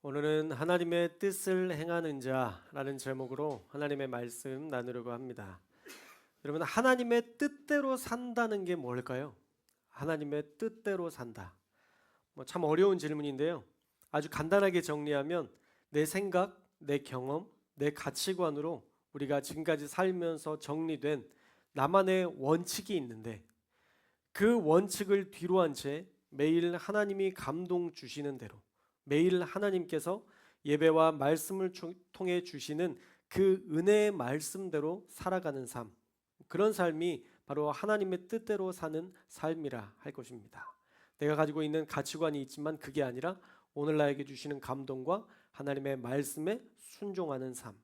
오늘은 하나님의 뜻을 행하는 자라는 제목으로 하나님의 말씀 나누려고 합니다. 여러분, 하나님의 뜻대로 산다는 게 뭘까요? 하나님의 뜻대로 산다. 참 어려운 질문인데요. 아주 간단하게 정리하면 내 생각, 내 경험, 내 가치관으로 우리가 지금까지 살면서 정리된 나만의 원칙이 있는데 그 원칙을 뒤로 한 채 매일 하나님이 감동 주시는 대로 매일 하나님께서 예배와 말씀을 통해 주시는 그 은혜의 말씀대로 살아가는 삶, 그런 삶이 바로 하나님의 뜻대로 사는 삶이라 할 것입니다. 내가 가지고 있는 가치관이 있지만 그게 아니라 오늘 나에게 주시는 감동과 하나님의 말씀에 순종하는 삶.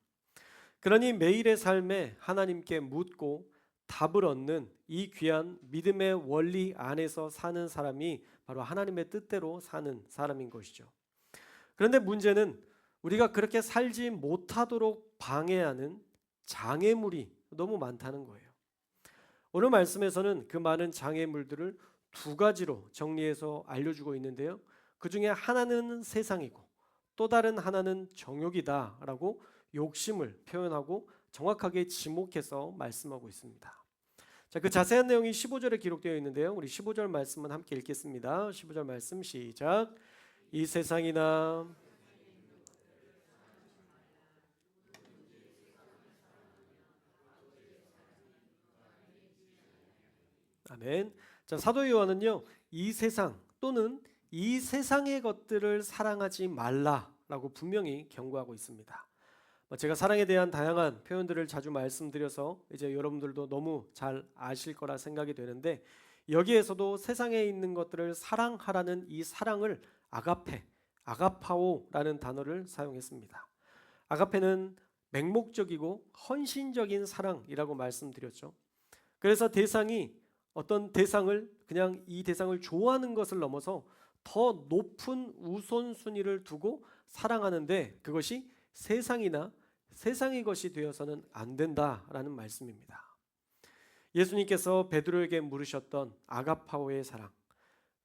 그러니 매일의 삶에 하나님께 묻고 답을 얻는 이 귀한 믿음의 원리 안에서 사는 사람이 바로 하나님의 뜻대로 사는 사람인 것이죠. 그런데 문제는 우리가 그렇게 살지 못하도록 방해하는 장애물이 너무 많다는 거예요. 오늘 말씀에서는 그 많은 장애물들을 두 가지로 정리해서 알려주고 있는데요. 그 중에 하나는 세상이고 또 다른 하나는 정욕이다라고 욕심을 표현하고 정확하게 지목해서 말씀하고 있습니다. 자, 그 자세한 내용이 15절에 기록되어 있는데요. 우리 15절 말씀은 함께 읽겠습니다. 15절 말씀 시작. 이 세상이나 아멘. 자, 사도 요한은요, 이 세상 또는 이 세상의 것들을 사랑하지 말라라고 분명히 경고하고 있습니다. 제가 사랑에 대한 다양한 표현들을 자주 말씀드려서 이제 여러분들도 너무 잘 아실 거라 생각이 되는데 여기에서도 세상에 있는 것들을 사랑하라는 이 사랑을 아가페, 아가파오라는 단어를 사용했습니다. 아가페는 맹목적이고 헌신적인 사랑이라고 말씀드렸죠. 그래서 대상이 어떤 대상을 그냥 이 대상을 좋아하는 것을 넘어서 더 높은 우선순위를 두고 사랑하는데 그것이 세상이나 세상의 것이 되어서는 안 된다라는 말씀입니다. 예수님께서 베드로에게 물으셨던 아가파오의 사랑,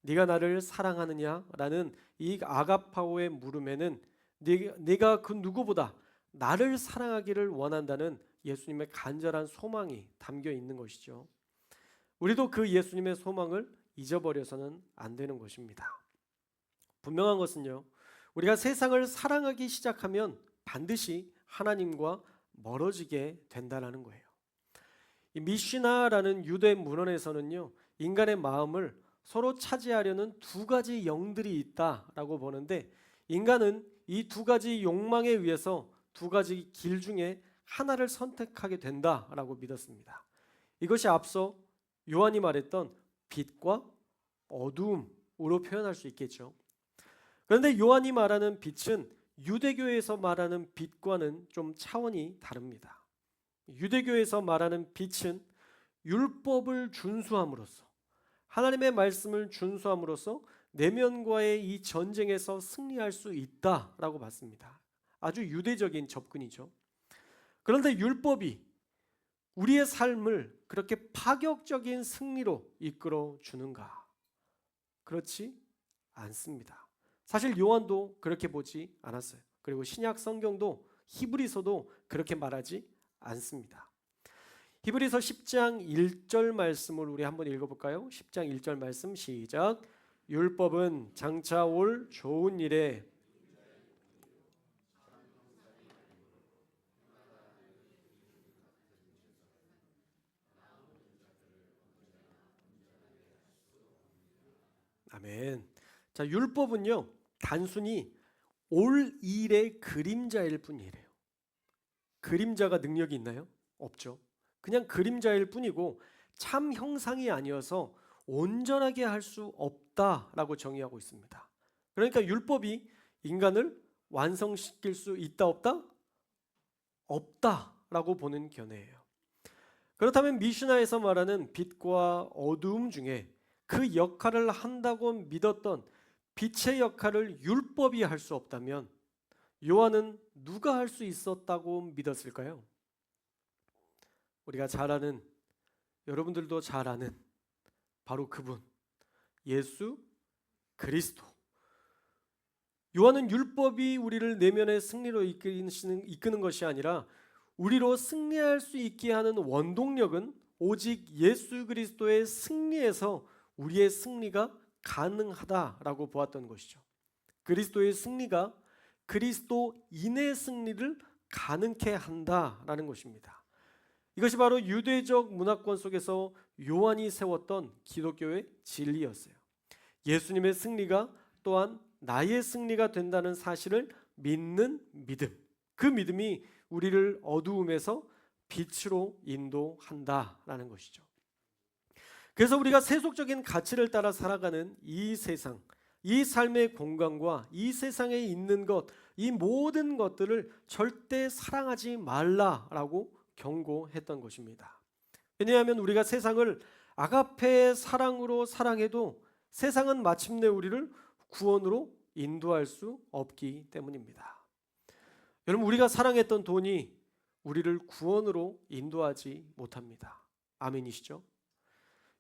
네가 나를 사랑하느냐라는 이 아가파오의 물음에는 네가 그 누구보다 나를 사랑하기를 원한다는 예수님의 간절한 소망이 담겨 있는 것이죠. 우리도 그 예수님의 소망을 잊어버려서는 안 되는 것입니다. 분명한 것은요, 우리가 세상을 사랑하기 시작하면 반드시 하나님과 멀어지게 된다는 거예요. 이 미시나라는 유대 문헌에서는요, 인간의 마음을 서로 차지하려는 두 가지 영들이 있다라고 보는데 인간은 이 두 가지 욕망에 의해서 두 가지 길 중에 하나를 선택하게 된다라고 믿었습니다. 이것이 앞서 요한이 말했던 빛과 어두움으로 표현할 수 있겠죠. 그런데 요한이 말하는 빛은 유대교에서 말하는 빛과는 좀 차원이 다릅니다. 유대교에서 말하는 빛은 율법을 준수함으로써 하나님의 말씀을 준수함으로써 내면과의 이 전쟁에서 승리할 수 있다라고 봤습니다. 아주 유대적인 접근이죠. 그런데 율법이 우리의 삶을 그렇게 파격적인 승리로 이끌어 주는가? 그렇지 않습니다. 사실 요한도 그렇게 보지 않았어요. 그리고 신약 성경도 히브리서도 그렇게 말하지 않습니다. 히브리서 10장 1절 말씀을 우리 한번 읽어볼까요? 10장 1절 말씀 시작. 율법은 장차 올 좋은 일에 아멘. 자, 율법은요 단순히 올 일의 그림자일 뿐이래요. 그림자가 능력이 있나요? 없죠. 그냥 그림자일 뿐이고 참 형상이 아니어서 온전하게 할 수 없다라고 정의하고 있습니다. 그러니까 율법이 인간을 완성시킬 수 있다 없다? 없다라고 보는 견해예요. 그렇다면 미슈나에서 말하는 빛과 어두움 중에 그 역할을 한다고 믿었던 빛의 역할을 율법이 할 수 없다면 요한은 누가 할 수 있었다고 믿었을까요? 우리가 잘 아는, 여러분들도 잘 아는 바로 그분, 예수 그리스도. 요한은 율법이 우리를 내면의 승리로 이끄는 것이 아니라 우리로 승리할 수 있게 하는 원동력은 오직 예수 그리스도의 승리에서 우리의 승리가 가능하다라고 보았던 것이죠. 그리스도의 승리가 그리스도인의 승리를 가능케 한다라는 것입니다. 이것이 바로 유대적 문화권 속에서 요한이 세웠던 기독교의 진리였어요. 예수님의 승리가 또한 나의 승리가 된다는 사실을 믿는 믿음. 그 믿음이 우리를 어두움에서 빛으로 인도한다라는 것이죠. 그래서 우리가 세속적인 가치를 따라 살아가는 이 세상, 이 삶의 공간과 이 세상에 있는 것, 이 모든 것들을 절대 사랑하지 말라라고 경고했던 것입니다. 왜냐하면 우리가 세상을 아가페의 사랑으로 사랑해도 세상은 마침내 우리를 구원으로 인도할 수 없기 때문입니다. 여러분, 우리가 사랑했던 돈이 우리를 구원으로 인도하지 못합니다. 아멘이시죠?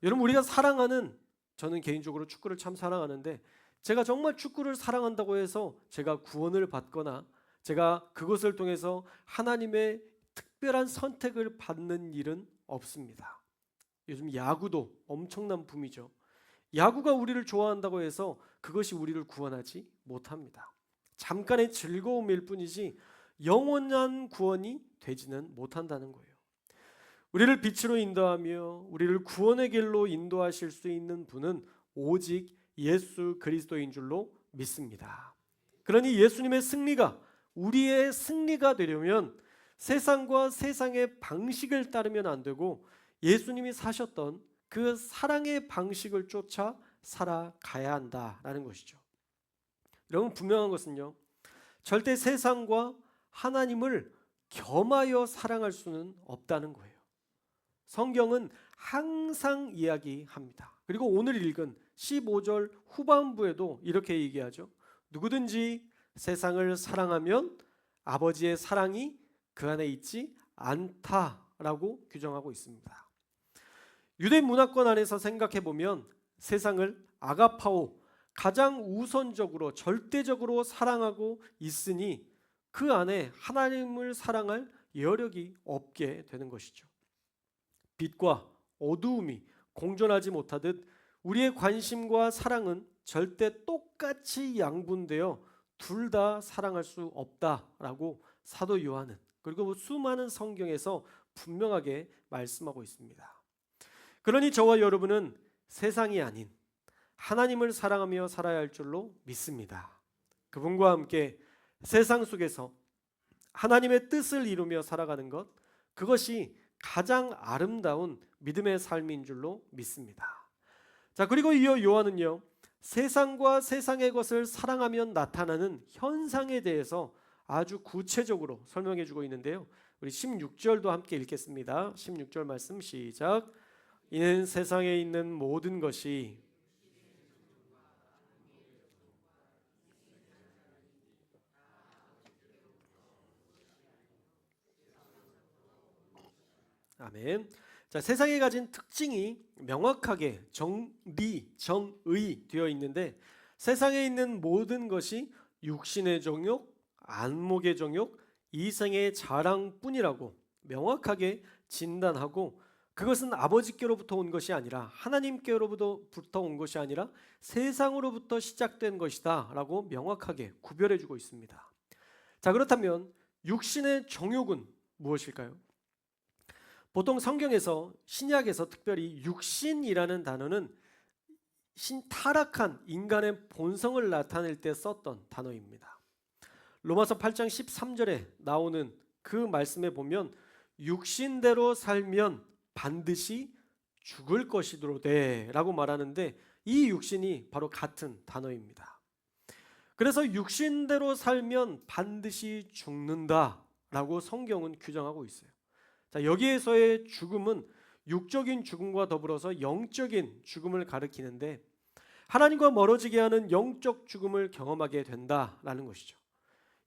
여러분, 우리가 사랑하는, 저는 개인적으로 축구를 참 사랑하는데 제가 정말 축구를 사랑한다고 해서 제가 구원을 받거나 제가 그것을 통해서 하나님의 특별한 선택을 받는 일은 없습니다. 요즘 야구도 엄청난 붐이죠. 야구가 우리를 좋아한다고 해서 그것이 우리를 구원하지 못합니다. 잠깐의 즐거움일 뿐이지 영원한 구원이 되지는 못한다는 거예요. 우리를 빛으로 인도하며 우리를 구원의 길로 인도하실 수 있는 분은 오직 예수 그리스도인 줄로 믿습니다. 그러니 예수님의 승리가 우리의 승리가 되려면 세상과 세상의 방식을 따르면 안 되고 예수님이 사셨던 그 사랑의 방식을 쫓아 살아가야 한다라는 것이죠. 여러분, 분명한 것은요, 절대 세상과 하나님을 겸하여 사랑할 수는 없다는 거예요. 성경은 항상 이야기합니다. 그리고 오늘 읽은 15절 후반부에도 이렇게 얘기하죠. 누구든지 세상을 사랑하면 아버지의 사랑이 그 안에 있지 않다라고 규정하고 있습니다. 유대 문화권 안에서 생각해 보면 세상을 아가파오, 가장 우선적으로 절대적으로 사랑하고 있으니 그 안에 하나님을 사랑할 여력이 없게 되는 것이죠. 빛과 어두움이 공존하지 못하듯 우리의 관심과 사랑은 절대 똑같이 양분되어 둘 다 사랑할 수 없다라고 사도 요한은, 그리고 수많은 성경에서 분명하게 말씀하고 있습니다. 그러니 저와 여러분은 세상이 아닌 하나님을 사랑하며 살아야 할 줄로 믿습니다. 그분과 함께 세상 속에서 하나님의 뜻을 이루며 살아가는 것, 그것이 가장 아름다운 믿음의 삶인 줄로 믿습니다. 자, 그리고 이어 요한은요, 세상과 세상의 것을 사랑하면 나타나는 현상에 대해서 아주 구체적으로 설명해 주고 있는데요. 우리 16절도 함께 읽겠습니다. 16절 말씀 시작. 이는 세상에 있는 모든 것이 아멘. 자, 세상에 가진 특징이 명확하게 정리, 정의 되어 있는데 세상에 있는 모든 것이 육신의 정욕, 안목의 정욕, 이생의 자랑뿐이라고 명확하게 진단하고 그것은 아버지께로부터 온 것이 아니라 하나님께로부터 온 것이 아니라 세상으로부터 시작된 것이다 라고 명확하게 구별해 주고 있습니다. 자, 그렇다면 육신의 정욕은 무엇일까요? 보통 성경에서 신약에서 특별히 육신이라는 단어는 타락한 인간의 본성을 나타낼 때 썼던 단어입니다. 로마서 8장 13절에 나오는 그 말씀에 보면 육신대로 살면 반드시 죽을 것이로되 라고 말하는데 이 육신이 바로 같은 단어입니다. 그래서 육신대로 살면 반드시 죽는다 라고 성경은 규정하고 있어요. 자, 여기에서의 죽음은 육적인 죽음과 더불어서 영적인 죽음을 가리키는데 하나님과 멀어지게 하는 영적 죽음을 경험하게 된다라는 것이죠.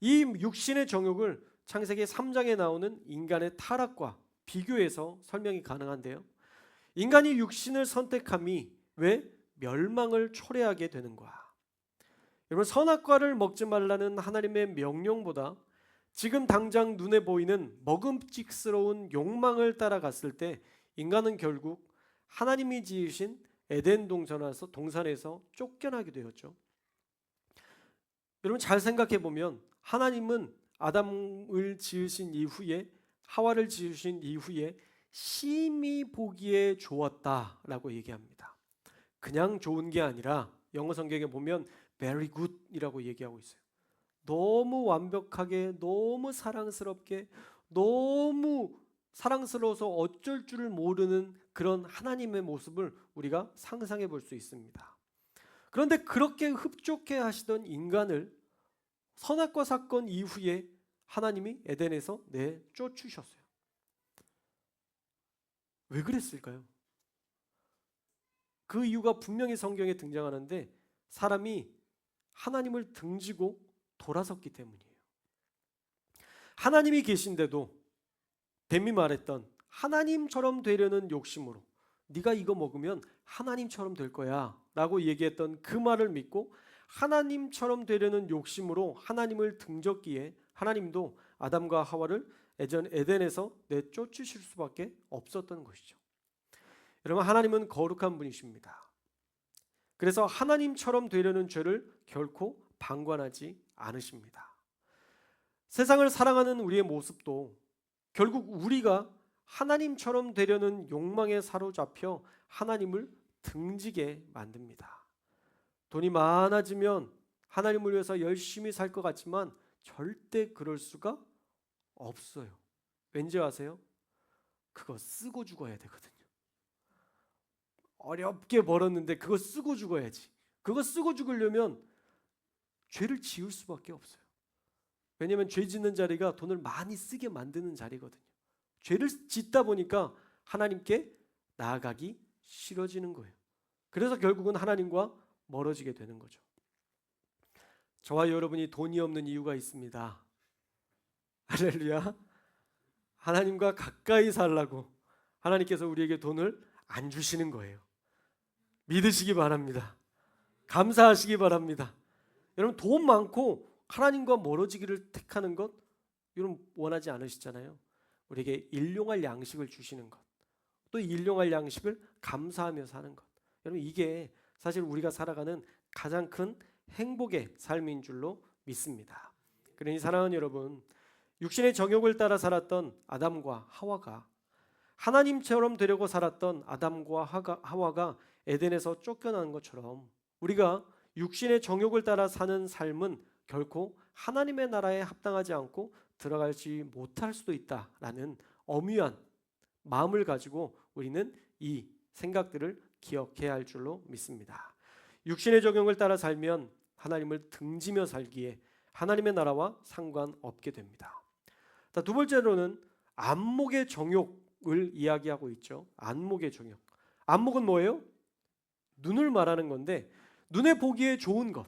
이 육신의 정욕을 창세기 3장에 나오는 인간의 타락과 비교해서 설명이 가능한데요. 인간이 육신을 선택함이 왜 멸망을 초래하게 되는가? 여러분, 선악과를 먹지 말라는 하나님의 명령보다 지금 당장 눈에 보이는 먹음직스러운 욕망을 따라갔을 때 인간은 결국 하나님이 지으신 에덴 동산에서 쫓겨나게 되었죠. 여러분, 잘 생각해 보면 하나님은 아담을 지으신 이후에, 하와를 지으신 이후에 심히 보기에 좋았다라고 얘기합니다. 그냥 좋은 게 아니라 영어 성경에 보면 very good이라고 얘기하고 있어요. 너무 완벽하게, 너무 사랑스럽게, 너무 사랑스러워서 어쩔 줄을 모르는 그런 하나님의 모습을 우리가 상상해 볼 수 있습니다. 그런데 그렇게 흡족해 하시던 인간을 선악과 사건 이후에 하나님이 에덴에서 내쫓으셨어요. 왜 그랬을까요? 그 이유가 분명히 성경에 등장하는데 사람이 하나님을 등지고 돌아섰기 때문이에요. 하나님이 계신데도 뱀이 말했던 하나님처럼 되려는 욕심으로 네가 이거 먹으면 하나님처럼 될 거야 라고 얘기했던 그 말을 믿고 하나님처럼 되려는 욕심으로 하나님을 등졌기에 하나님도 아담과 하와를 에덴에서 내쫓으실 수밖에 없었던 것이죠. 여러분, 하나님은 거룩한 분이십니다. 그래서 하나님처럼 되려는 죄를 결코 방관하지 않으십니다. 세상을 사랑하는 우리의 모습도 결국 우리가 하나님처럼 되려는 욕망에 사로잡혀 하나님을 등지게 만듭니다. 돈이 많아지면 하나님을 위해서 열심히 살 것 같지만 절대 그럴 수가 없어요. 왠지 아세요? 그거 쓰고 죽어야 되거든요. 어렵게 벌었는데 그거 쓰고 죽어야지. 그거 쓰고 죽으려면 죄를 지을 수밖에 없어요. 왜냐하면 죄 짓는 자리가 돈을 많이 쓰게 만드는 자리거든요. 죄를 짓다 보니까 하나님께 나아가기 싫어지는 거예요. 그래서 결국은 하나님과 멀어지게 되는 거죠. 저와 여러분이 돈이 없는 이유가 있습니다. 할렐루야. 하나님과 가까이 살라고 하나님께서 우리에게 돈을 안 주시는 거예요. 믿으시기 바랍니다. 감사하시기 바랍니다. 여러분, 돈 많고 하나님과 멀어지기를 택하는 것 여러분 원하지 않으시잖아요. 우리에게 일용할 양식을 주시는 것, 또 일용할 양식을 감사하며 사는 것. 여러분, 이게 사실 우리가 살아가는 가장 큰 행복의 삶인 줄로 믿습니다. 그러니 사랑하는 여러분, 육신의 정욕을 따라 살았던 아담과 하와가 하나님처럼 되려고 살았던 아담과 하와가 에덴에서 쫓겨난 것처럼 우리가 육신의 정욕을 따라 사는 삶은 결코 하나님의 나라에 합당하지 않고 들어가지 못할 수도 있다라는 엄유한 마음을 가지고 우리는 이 생각들을 기억해야 할 줄로 믿습니다. 육신의 정욕을 따라 살면 하나님을 등지며 살기에 하나님의 나라와 상관없게 됩니다. 두 번째로는 안목의 정욕을 이야기하고 있죠. 안목의 정욕. 안목은 뭐예요? 눈을 말하는 건데 눈에 보기에 좋은 것,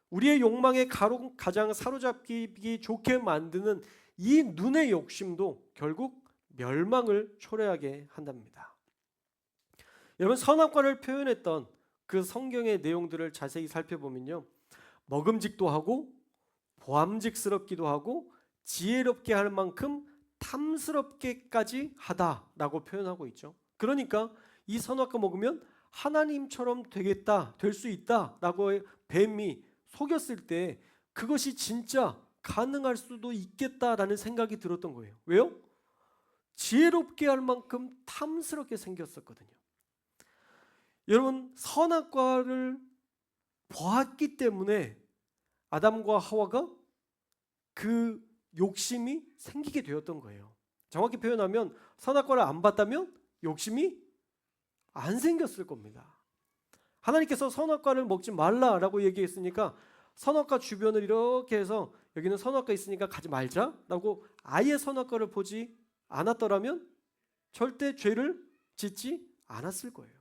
우리의 욕망에 가장 사로잡기 좋게 만드는 이 눈의 욕심도 결국 멸망을 초래하게 한답니다. 여러분, 선악과를 표현했던 그 성경의 내용들을 자세히 살펴보면요, 먹음직도 하고 보암직스럽기도 하고 지혜롭게 할 만큼 탐스럽게까지 하다라고 표현하고 있죠. 그러니까 이 선악과 먹으면 하나님처럼 되겠다, 될 수 있다라고 뱀이 속였을 때 그것이 진짜 가능할 수도 있겠다라는 생각이 들었던 거예요. 왜요? 지혜롭게 할 만큼 탐스럽게 생겼었거든요. 여러분, 선악과를 보았기 때문에 아담과 하와가 그 욕심이 생기게 되었던 거예요. 정확히 표현하면 선악과를 안 봤다면 욕심이 안 생겼을 겁니다. 하나님께서 선악과를 먹지 말라라고 얘기했으니까 선악과 주변을 이렇게 해서 여기는 선악과 있으니까 가지 말자라고 아예 선악과를 보지 않았더라면 절대 죄를 짓지 않았을 거예요.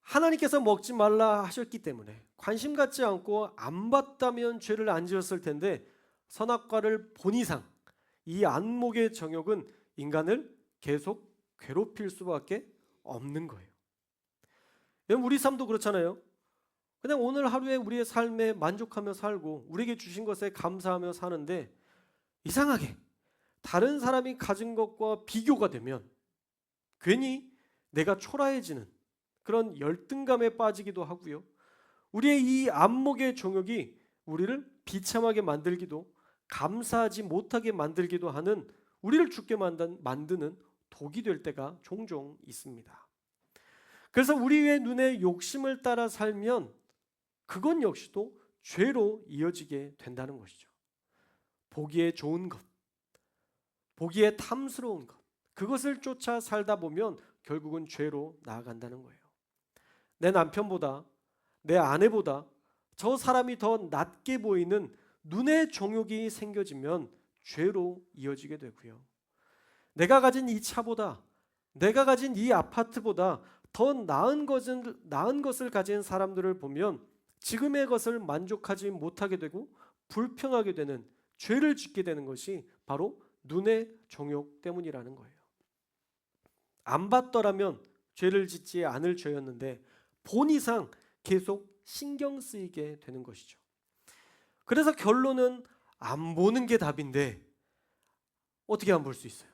하나님께서 먹지 말라 하셨기 때문에 관심 갖지 않고 안 봤다면 죄를 안 지었을 텐데 선악과를 본 이상 이 안목의 정욕은 인간을 계속 괴롭힐 수밖에 없는 거예요. 여러분, 우리 삶도 그렇잖아요. 그냥 오늘 하루에 우리의 삶에 만족하며 살고 우리에게 주신 것에 감사하며 사는데 이상하게 다른 사람이 가진 것과 비교가 되면 괜히 내가 초라해지는 그런 열등감에 빠지기도 하고요. 우리의 이 안목의 정욕이 우리를 비참하게 만들기도 감사하지 못하게 만들기도 하는 우리를 죽게 만드는 독이 될 때가 종종 있습니다. 그래서 우리의 눈에 욕심을 따라 살면 그건 역시도 죄로 이어지게 된다는 것이죠. 보기에 좋은 것, 보기에 탐스러운 것, 그것을 쫓아 살다 보면 결국은 죄로 나아간다는 거예요. 내 남편보다, 내 아내보다 저 사람이 더 낫게 보이는 눈의 정욕이 생겨지면 죄로 이어지게 되고요. 내가 가진 이 차보다, 내가 가진 이 아파트보다 더 나은 것을 가진 사람들을 보면 지금의 것을 만족하지 못하게 되고 불평하게 되는 죄를 짓게 되는 것이 바로 눈의 정욕 때문이라는 거예요. 안 봤더라면 죄를 짓지 않을 죄였는데 본 이상 계속 신경 쓰이게 되는 것이죠. 그래서 결론은 안 보는 게 답인데 어떻게 안 볼 수 있어요?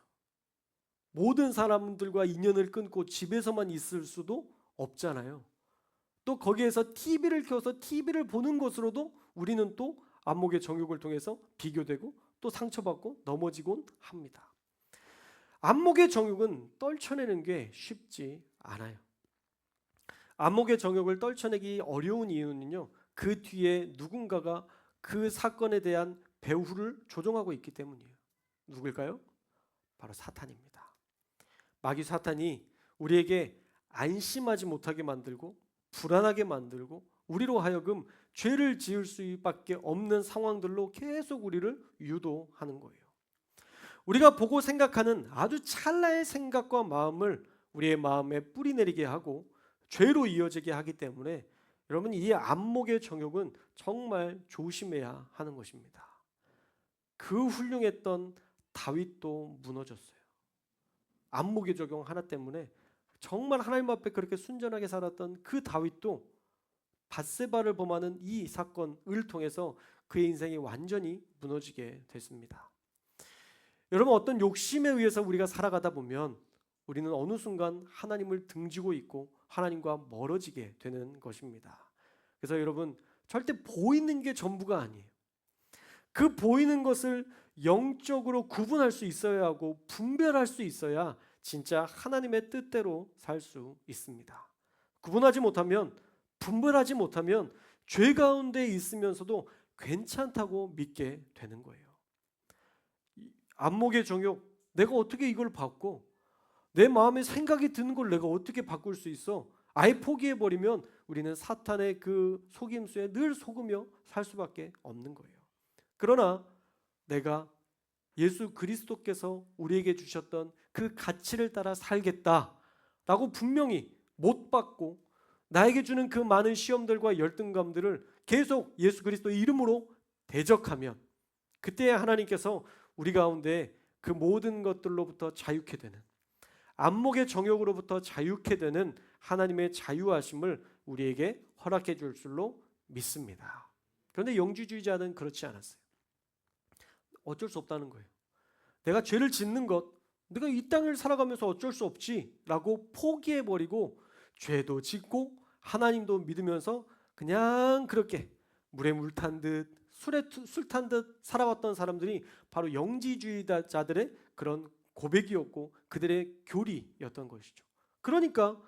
모든 사람들과 인연을 끊고 집에서만 있을 수도 없잖아요. 또 거기에서 TV를 켜서 TV를 보는 것으로도 우리는 또 안목의 정욕을 통해서 비교되고 또 상처받고 넘어지곤 합니다. 안목의 정욕은 떨쳐내는 게 쉽지 않아요. 안목의 정욕을 떨쳐내기 어려운 이유는요, 그 뒤에 누군가가 그 사건에 대한 배후를 조종하고 있기 때문이에요. 누굴까요? 바로 사탄입니다. 마귀 사탄이 우리에게 안심하지 못하게 만들고 불안하게 만들고 우리로 하여금 죄를 지을 수밖에 없는 상황들로 계속 우리를 유도하는 거예요. 우리가 보고 생각하는 아주 찰나의 생각과 마음을 우리의 마음에 뿌리내리게 하고 죄로 이어지게 하기 때문에 여러분, 이 안목의 정욕은 정말 조심해야 하는 것입니다. 그 훌륭했던 다윗도 무너졌어요. 안목의 적용 하나 때문에 정말 하나님 앞에 그렇게 순전하게 살았던 그 다윗도 밧세바를 범하는 이 사건을 통해서 그의 인생이 완전히 무너지게 됐습니다. 여러분, 어떤 욕심에 의해서 우리가 살아가다 보면 우리는 어느 순간 하나님을 등지고 있고 하나님과 멀어지게 되는 것입니다. 그래서 여러분, 절대 보이는 게 전부가 아니에요. 그 보이는 것을 영적으로 구분할 수 있어야 하고 분별할 수 있어야 진짜 하나님의 뜻대로 살 수 있습니다. 구분하지 못하면, 분별하지 못하면 죄 가운데 있으면서도 괜찮다고 믿게 되는 거예요. 안목의 정욕, 내가 어떻게 이걸 바꿔? 내 마음에 생각이 드는 걸 내가 어떻게 바꿀 수 있어? 아예 포기해버리면 우리는 사탄의 그 속임수에 늘 속으며 살 수밖에 없는 거예요. 그러나 내가 예수 그리스도께서 우리에게 주셨던 그 가치를 따라 살겠다라고 분명히 못 받고 나에게 주는 그 많은 시험들과 열등감들을 계속 예수 그리스도의 이름으로 대적하면 그때 하나님께서 우리 가운데 그 모든 것들로부터 자유케 되는, 안목의 정욕으로부터 자유케 되는 하나님의 자유하심을 우리에게 허락해 줄 줄로 믿습니다. 그런데 영지주의자는 그렇지 않았어요. 어쩔 수 없다는 거예요. 내가 죄를 짓는 것, 내가 이 땅을 살아가면서 어쩔 수 없지라고 포기해버리고 죄도 짓고 하나님도 믿으면서 그냥 그렇게 물에 물 탄 듯 술에 술 탄 듯 살아왔던 사람들이 바로 영지주의자들의 그런 고백이었고 그들의 교리였던 것이죠. 그러니까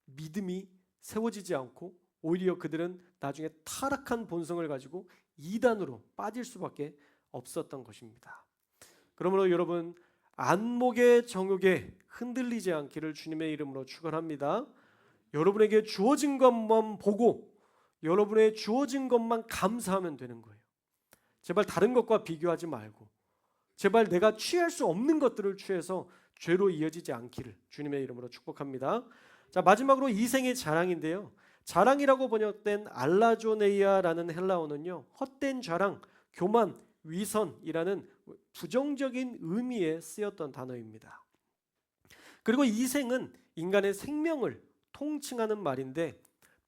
믿음이 세워지지 않고 오히려 그들은 나중에 타락한 본성을 가지고 이단으로 빠질 수밖에 없었던 것입니다. 그러므로 여러분, 안목의 정욕에 흔들리지 않기를 주님의 이름으로 축원합니다. 여러분에게 주어진 것만 보고 여러분의 주어진 것만 감사하면 되는 거예요. 제발 다른 것과 비교하지 말고 제발 내가 취할 수 없는 것들을 취해서 죄로 이어지지 않기를 주님의 이름으로 축복합니다. 자, 마지막으로 이생의 자랑인데요. 자랑이라고 번역된 알라조네이아라는 헬라어는요, 헛된 자랑, 교만, 위선이라는 부정적인 의미에 쓰였던 단어입니다. 그리고 이생은 인간의 생명을 통칭하는 말인데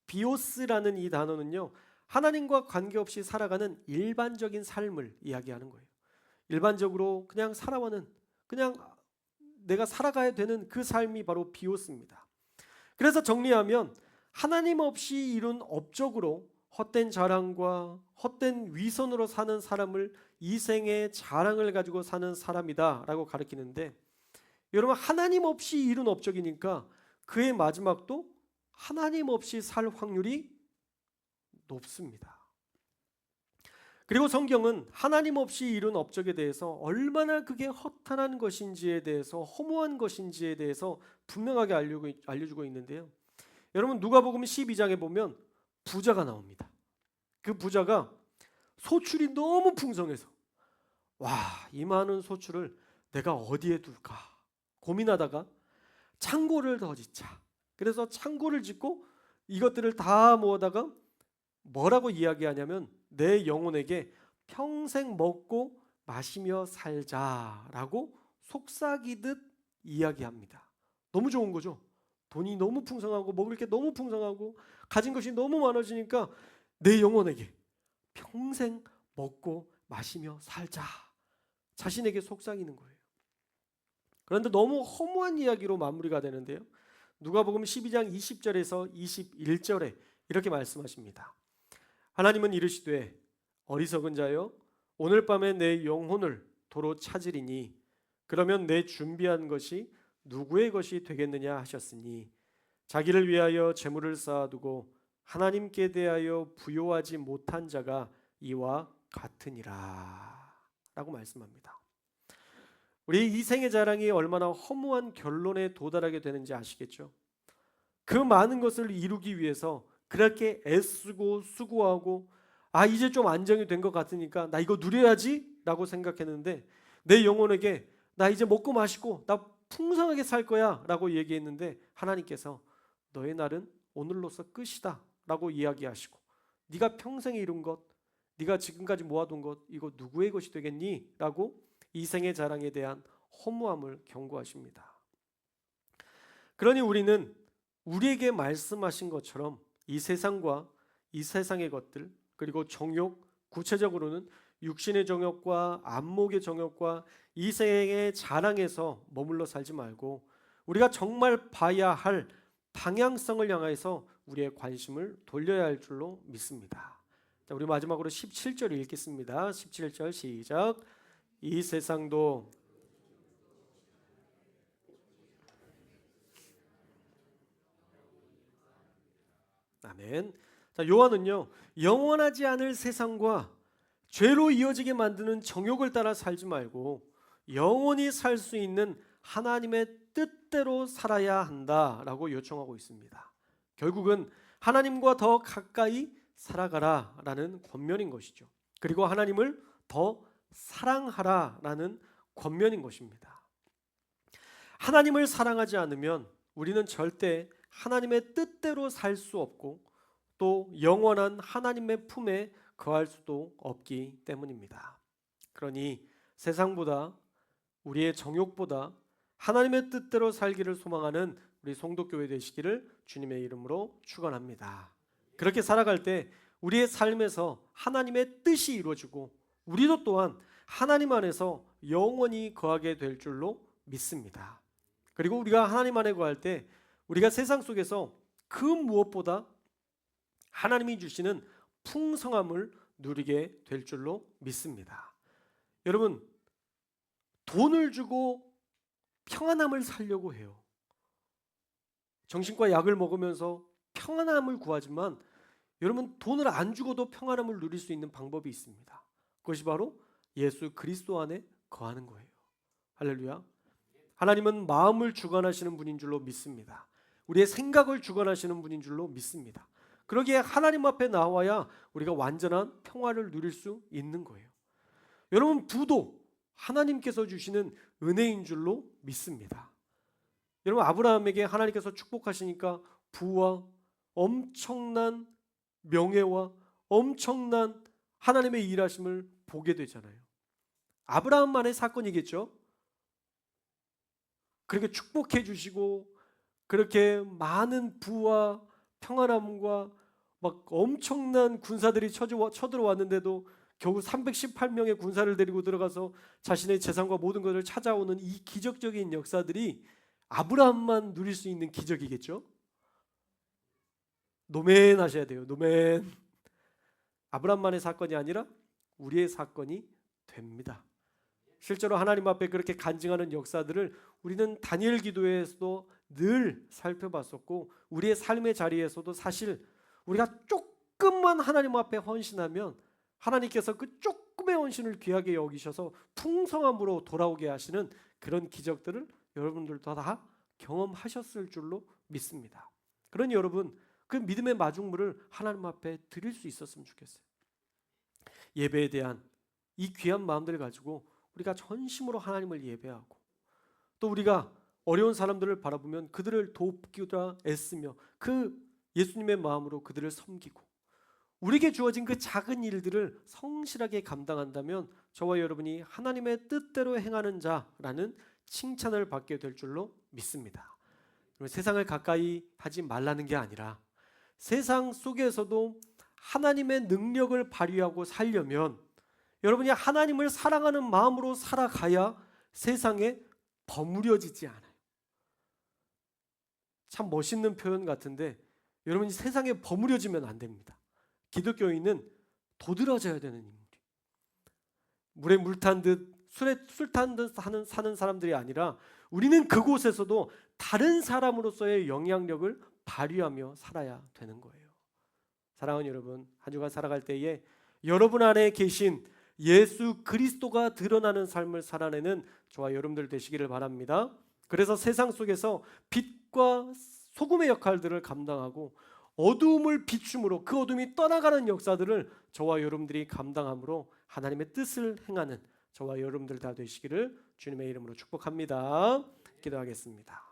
비오스라는 이 단어는요, 하나님과 관계없이 살아가는 일반적인 삶을 이야기하는 거예요. 일반적으로 그냥 살아가는, 그냥 내가 살아가야 되는 그 삶이 바로 비오스입니다. 그래서 정리하면 하나님 없이 이룬 업적으로 헛된 자랑과 헛된 위선으로 사는 사람을 이생의 자랑을 가지고 사는 사람이다 라고 가르치는데, 여러분, 하나님 없이 이룬 업적이니까 그의 마지막도 하나님 없이 살 확률이 높습니다. 그리고 성경은 하나님 없이 이룬 업적에 대해서 얼마나 그게 허탄한 것인지에 대해서, 허무한 것인지에 대해서 분명하게 알려주고 있는데요. 여러분, 누가복음 12장에 보면 부자가 나옵니다. 그 부자가 소출이 너무 풍성해서, 와, 이 많은 소출을 내가 어디에 둘까 고민하다가 창고를 더 짓자. 그래서 창고를 짓고 이것들을 다 모아다가 뭐라고 이야기하냐면, 내 영혼에게 평생 먹고 마시며 살자라고 속삭이듯 이야기합니다. 너무 좋은 거죠. 돈이 너무 풍성하고 먹을 게 너무 풍성하고 가진 것이 너무 많아지니까 내 영혼에게 평생 먹고 마시며 살자, 자신에게 속삭이는 거예요. 그런데 너무 허무한 이야기로 마무리가 되는데요. 누가복음 12장 20절에서 21절에 이렇게 말씀하십니다. 하나님은 이르시되, 어리석은 자여, 오늘 밤에 내 영혼을 도로 찾으리니 그러면 내 준비한 것이 누구의 것이 되겠느냐 하셨으니, 자기를 위하여 재물을 쌓아두고 하나님께 대하여 부요하지 못한 자가 이와 같으니라 라고 말씀합니다. 우리 이 생의 자랑이 얼마나 허무한 결론에 도달하게 되는지 아시겠죠? 그 많은 것을 이루기 위해서 그렇게 애쓰고 수고하고, 이제 좀 안정이 된 것 같으니까 나 이거 누려야지 라고 생각했는데, 내 영혼에게 나 이제 먹고 마시고 나 풍성하게 살 거야 라고 얘기했는데, 하나님께서 너의 날은 오늘로서 끝이다 라고 이야기하시고, 네가 평생에 이룬 것, 네가 지금까지 모아둔 것, 이거 누구의 것이 되겠니? 라고 이 생의 자랑에 대한 허무함을 경고하십니다. 그러니 우리는 우리에게 말씀하신 것처럼 이 세상과 이 세상의 것들, 그리고 정욕, 구체적으로는 육신의 정욕과 안목의 정욕과 이 생의 자랑에서 머물러 살지 말고, 우리가 정말 봐야 할 방향성을 향해서 우리의 관심을 돌려야 할 줄로 믿습니다. 자, 우리 마지막으로 17절 읽겠습니다. 17절 시작. 이 세상도 아멘. 자, 요한은요, 영원하지 않을 세상과 죄로 이어지게 만드는 정욕을 따라 살지 말고 영원히 살 수 있는 하나님의 뜻대로 살아야 한다라고 요청하고 있습니다. 결국은 하나님과 더 가까이 살아가라라는 권면인 것이죠. 그리고 하나님을 더 사랑하라라는 권면인 것입니다. 하나님을 사랑하지 않으면 우리는 절대 하나님의 뜻대로 살 수 없고, 또 영원한 하나님의 품에 거할 수도 없기 때문입니다. 그러니 세상보다, 우리의 정욕보다 하나님의 뜻대로 살기를 소망하는 우리 송도교회 되시기를 주님의 이름으로 축원합니다. 그렇게 살아갈 때 우리의 삶에서 하나님의 뜻이 이루어지고, 우리도 또한 하나님 안에서 영원히 거하게 될 줄로 믿습니다. 그리고 우리가 하나님 안에 거할 때 우리가 세상 속에서 그 무엇보다 하나님이 주시는 풍성함을 누리게 될 줄로 믿습니다. 여러분, 돈을 주고 평안함을 살려고 해요. 정신과 약을 먹으면서 평안함을 구하지만, 여러분, 돈을 안 주고도 평안함을 누릴 수 있는 방법이 있습니다. 그것이 바로 예수 그리스도 안에 거하는 거예요. 할렐루야. 하나님은 마음을 주관하시는 분인 줄로 믿습니다. 우리의 생각을 주관하시는 분인 줄로 믿습니다. 그러기에 하나님 앞에 나와야 우리가 완전한 평화를 누릴 수 있는 거예요. 여러분, 부도 하나님께서 주시는 은혜인 줄로 믿습니다. 여러분, 아브라함에게 하나님께서 축복하시니까 부와 엄청난 명예와 엄청난 하나님의 일하심을 보게 되잖아요. 아브라함만의 사건이겠죠. 그렇게 축복해 주시고 그렇게 많은 부와 평안함과 막 엄청난 군사들이 쳐들어왔는데도 겨우 318명의 군사를 데리고 들어가서 자신의 재산과 모든 것을 찾아오는 이 기적적인 역사들이 아브라함만 누릴 수 있는 기적이겠죠? 노멘 하셔야 돼요. 노멘. 아브라함만의 사건이 아니라 우리의 사건이 됩니다. 실제로 하나님 앞에 그렇게 간증하는 역사들을 우리는 다니엘 기도에서도 늘 살펴봤었고, 우리의 삶의 자리에서도 사실 우리가 조금만 하나님 앞에 헌신하면 하나님께서 그 조금의 헌신을 귀하게 여기셔서 풍성함으로 돌아오게 하시는 그런 기적들을 여러분들도 다 경험하셨을 줄로 믿습니다. 그러니 여러분, 그 믿음의 마중물을 하나님 앞에 드릴 수 있었으면 좋겠어요. 예배에 대한 이 귀한 마음들을 가지고 우리가 전심으로 하나님을 예배하고, 또 우리가 어려운 사람들을 바라보면 그들을 돕기도 애쓰며 그 예수님의 마음으로 그들을 섬기고, 우리에게 주어진 그 작은 일들을 성실하게 감당한다면 저와 여러분이 하나님의 뜻대로 행하는 자라는 칭찬을 받게 될 줄로 믿습니다. 세상을 가까이 하지 말라는 게 아니라 세상 속에서도 하나님의 능력을 발휘하고 살려면 여러분이 하나님을 사랑하는 마음으로 살아가야 세상에 버무려지지 않아요. 참 멋있는 표현 같은데 여러분이 세상에 버무려지면 안 됩니다. 기독교인은 도드라져야 되는 인물이에요. 물에 물 탄 듯 술에 술 탄 듯 사는 사람들이 아니라 우리는 그곳에서도 다른 사람으로서의 영향력을 발휘하며 살아야 되는 거예요. 사랑하는 여러분, 한 주간 살아갈 때에 여러분 안에 계신 예수 그리스도가 드러나는 삶을 살아내는 저와 여러분들 되시기를 바랍니다. 그래서 세상 속에서 빛과 소금의 역할들을 감당하고 어두움을 비춤으로 그 어둠이 떠나가는 역사들을 저와 여러분들이 감당함으로 하나님의 뜻을 행하는 저와 여러분들 다 되시기를 주님의 이름으로 축복합니다. 기도하겠습니다.